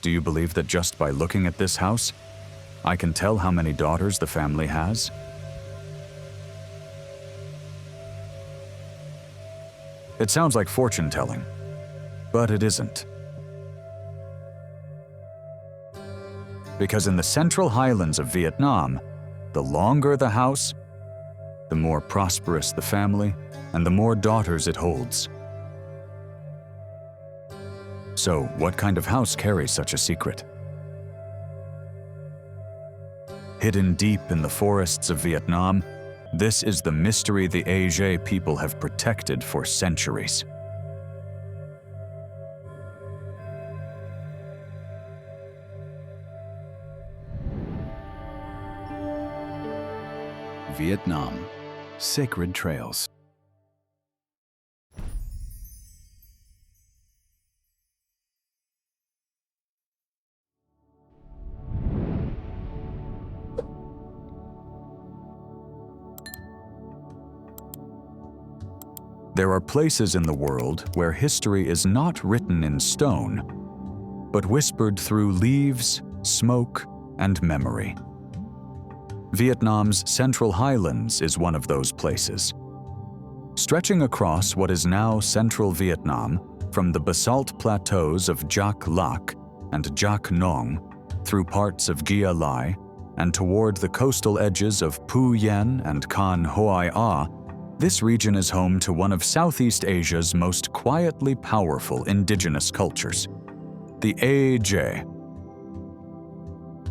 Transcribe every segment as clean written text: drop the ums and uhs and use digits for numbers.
Do you believe that just by looking at this house, I can tell how many daughters the family has? It sounds like fortune-telling, but it isn't. Because in the central highlands of Vietnam, the longer the house, the more prosperous the family, and the more daughters it holds. So, what kind of house carries such a secret? Hidden deep in the forests of Vietnam, this is the mystery the Aje people have protected for centuries. Vietnam, sacred trails. There are places in the world where history is not written in stone, but whispered through leaves, smoke, and memory. Vietnam's Central Highlands is one of those places. Stretching across what is now central Vietnam, from the basalt plateaus of Jac Lac and Jac Nong, through parts of Gia Lai, and toward the coastal edges of Phu Yen and Can Hoi A, this region is home to one of Southeast Asia's most quietly powerful indigenous cultures, the Aje.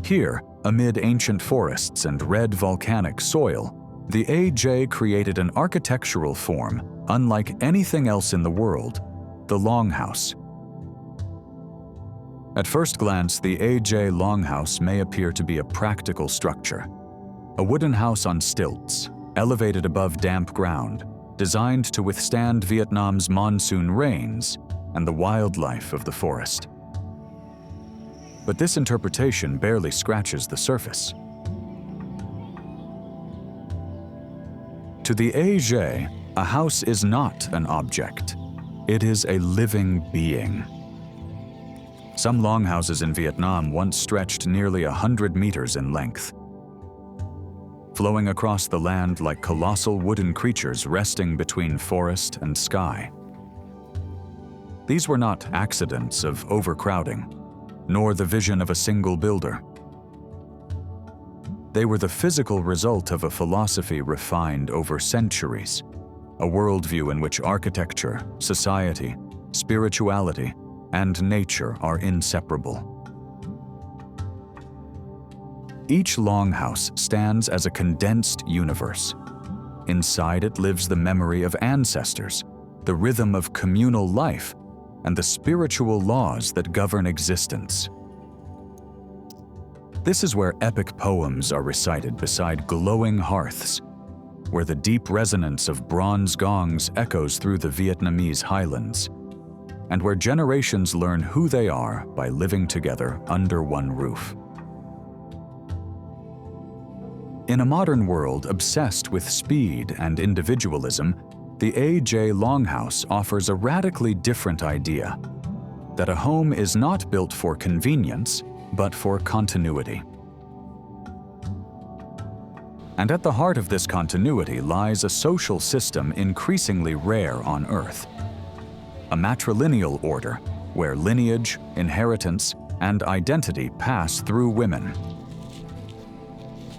Here, amid ancient forests and red volcanic soil, the Aje created an architectural form unlike anything else in the world, the longhouse. At first glance, the Aje longhouse may appear to be a practical structure, a wooden house on stilts, elevated above damp ground, designed to withstand Vietnam's monsoon rains and the wildlife of the forest. But this interpretation barely scratches the surface. To the Aje, a house is not an object. It is a living being. Some longhouses in Vietnam once stretched nearly 100 meters in length, flowing across the land like colossal wooden creatures resting between forest and sky. These were not accidents of overcrowding, nor the vision of a single builder. They were the physical result of a philosophy refined over centuries, a worldview in which architecture, society, spirituality, and nature are inseparable. Each longhouse stands as a condensed universe. Inside it lives the memory of ancestors, the rhythm of communal life, and the spiritual laws that govern existence. This is where epic poems are recited beside glowing hearths, where the deep resonance of bronze gongs echoes through the Vietnamese highlands, and where generations learn who they are by living together under one roof. In a modern world obsessed with speed and individualism, the Aje Longhouse offers a radically different idea, that a home is not built for convenience, but for continuity. And at the heart of this continuity lies a social system increasingly rare on Earth. A matrilineal order, where lineage, inheritance, and identity pass through women.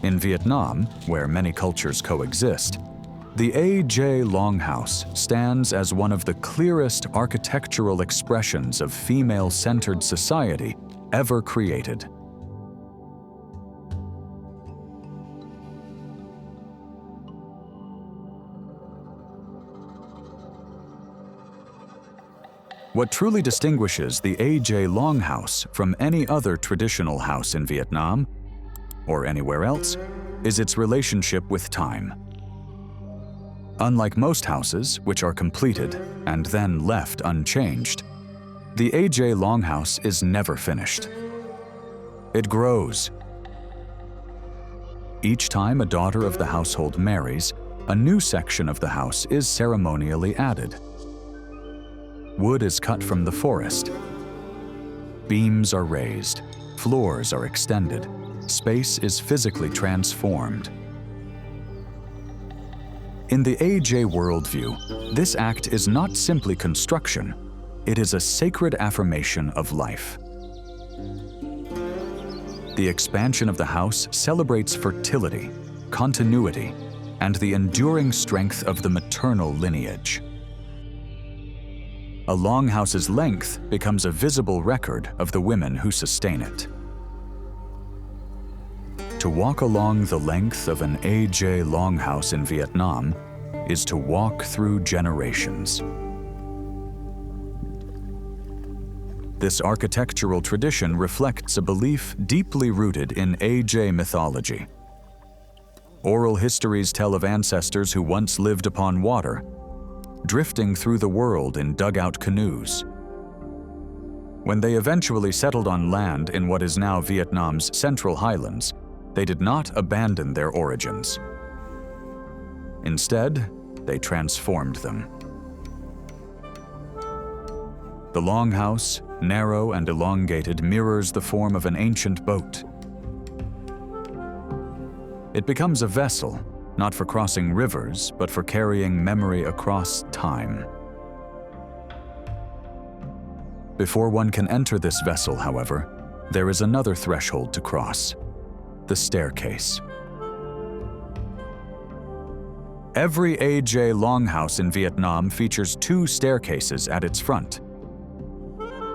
In Vietnam, where many cultures coexist, the Aje Longhouse stands as one of the clearest architectural expressions of female-centered society ever created. What truly distinguishes the Aje Longhouse from any other traditional house in Vietnam, or anywhere else, is its relationship with time. Unlike most houses, which are completed and then left unchanged, the Aje Longhouse is never finished. It grows. Each time a daughter of the household marries, a new section of the house is ceremonially added. Wood is cut from the forest. Beams are raised, floors are extended, space is physically transformed. In the AJ worldview, this act is not simply construction, it is a sacred affirmation of life. The expansion of the house celebrates fertility, continuity, and the enduring strength of the maternal lineage. A longhouse's length becomes a visible record of the women who sustain it. To walk along the length of an AJ longhouse in Vietnam is to walk through generations. This architectural tradition reflects a belief deeply rooted in AJ mythology. Oral histories tell of ancestors who once lived upon water, drifting through the world in dugout canoes. When they eventually settled on land in what is now Vietnam's Central Highlands, they did not abandon their origins. Instead, they transformed them. The longhouse, narrow and elongated, mirrors the form of an ancient boat. It becomes a vessel, not for crossing rivers, but for carrying memory across time. Before one can enter this vessel, however, there is another threshold to cross: the staircase. Every AJ longhouse in Vietnam features 2 staircases at its front.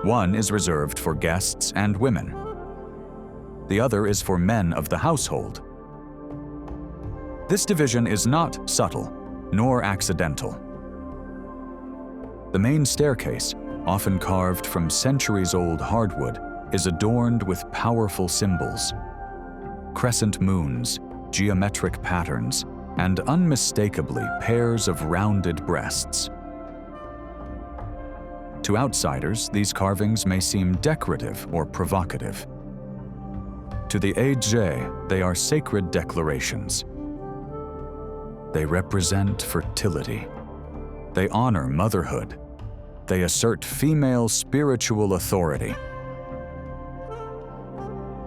One is reserved for guests and women. The other is for men of the household. This division is not subtle, nor accidental. The main staircase, often carved from centuries-old hardwood, is adorned with powerful symbols: crescent moons, geometric patterns, and unmistakably pairs of rounded breasts. To outsiders, these carvings may seem decorative or provocative. To the AJ, they are sacred declarations. They represent fertility. They honor motherhood. They assert female spiritual authority.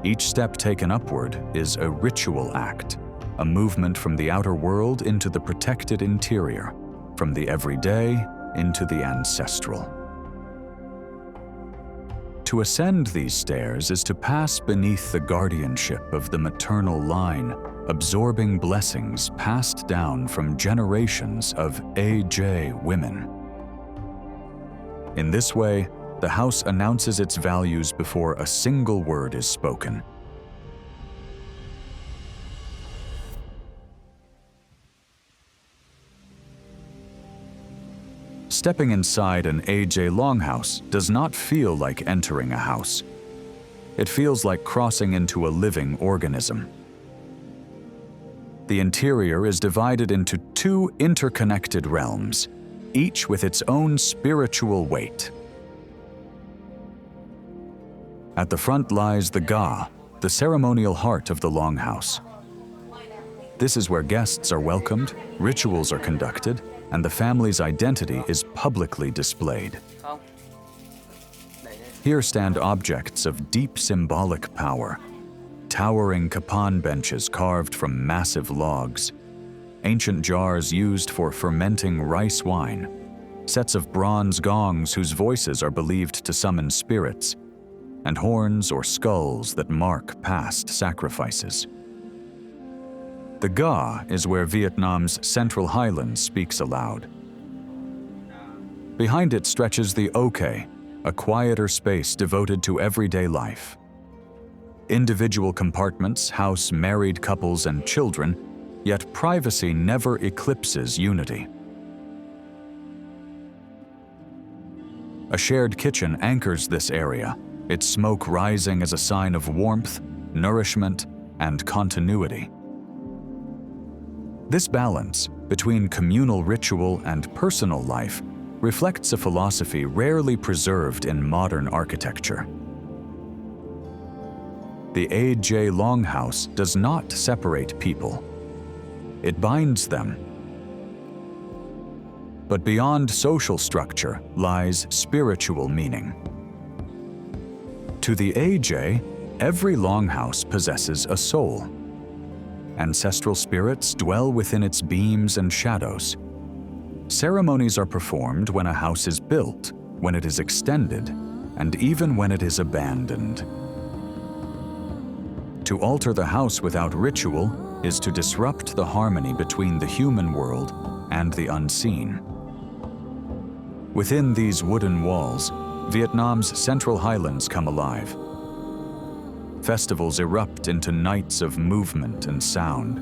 Each step taken upward is a ritual act, a movement from the outer world into the protected interior, from the everyday into the ancestral. To ascend these stairs is to pass beneath the guardianship of the maternal line, absorbing blessings passed down from generations of AJ women. In this way, the house announces its values before a single word is spoken. Stepping inside an AJ longhouse does not feel like entering a house. It feels like crossing into a living organism. The interior is divided into 2 interconnected realms, each with its own spiritual weight. At the front lies the Ga, the ceremonial heart of the longhouse. This is where guests are welcomed, rituals are conducted, and the family's identity is publicly displayed. Here stand objects of deep symbolic power: towering kapan benches carved from massive logs, ancient jars used for fermenting rice wine, sets of bronze gongs whose voices are believed to summon spirits, and horns or skulls that mark past sacrifices. The Ga is where Vietnam's Central Highlands speaks aloud. Behind it stretches the OK, a quieter space devoted to everyday life. Individual compartments house married couples and children, yet privacy never eclipses unity. A shared kitchen anchors this area, its smoke rising as a sign of warmth, nourishment, and continuity. This balance between communal ritual and personal life reflects a philosophy rarely preserved in modern architecture. The AJ longhouse does not separate people. It binds them. But beyond social structure lies spiritual meaning. To the AJ, every longhouse possesses a soul. Ancestral spirits dwell within its beams and shadows. Ceremonies are performed when a house is built, when it is extended, and even when it is abandoned. To alter the house without ritual is to disrupt the harmony between the human world and the unseen. Within these wooden walls, Vietnam's Central Highlands come alive. Festivals erupt into nights of movement and sound.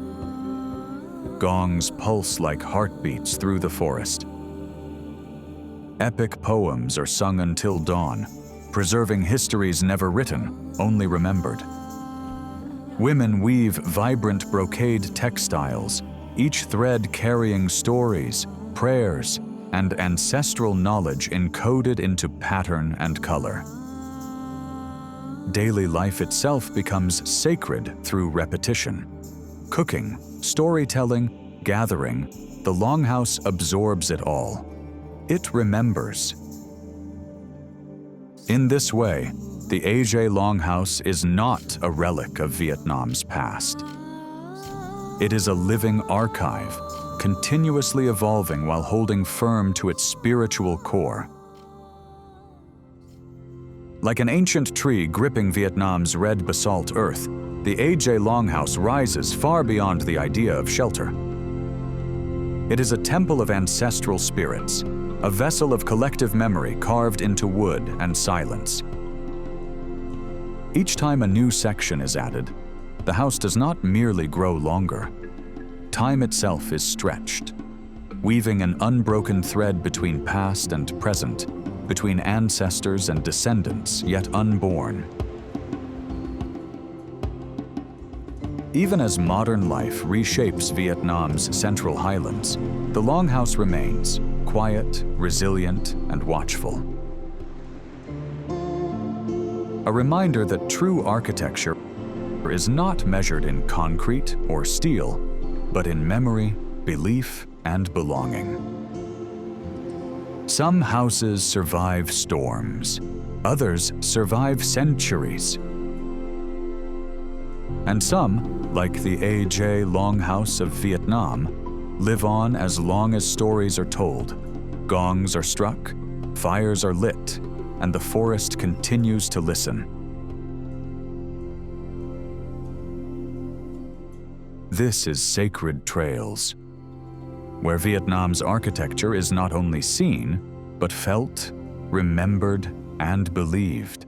Gongs pulse like heartbeats through the forest. Epic poems are sung until dawn, preserving histories never written, only remembered. Women weave vibrant brocade textiles, each thread carrying stories, prayers, and ancestral knowledge encoded into pattern and color. Daily life itself becomes sacred through repetition. Cooking, storytelling, gathering, the longhouse absorbs it all. It remembers. In this way, the AJ Longhouse is not a relic of Vietnam's past. It is a living archive, continuously evolving while holding firm to its spiritual core. Like an ancient tree gripping Vietnam's red basalt earth, the AJ Longhouse rises far beyond the idea of shelter. It is a temple of ancestral spirits, a vessel of collective memory carved into wood and silence. Each time a new section is added, the house does not merely grow longer. Time itself is stretched, weaving an unbroken thread between past and present, between ancestors and descendants yet unborn. Even as modern life reshapes Vietnam's Central Highlands, the Longhouse remains quiet, resilient, and watchful. A reminder that true architecture is not measured in concrete or steel, but in memory, belief, and belonging. Some houses survive storms, others survive centuries. And some, like the AJ Longhouse of Vietnam, live on as long as stories are told, gongs are struck, fires are lit, and the forest continues to listen. This is Sacred Trails, where Vietnam's architecture is not only seen, but felt, remembered, and believed.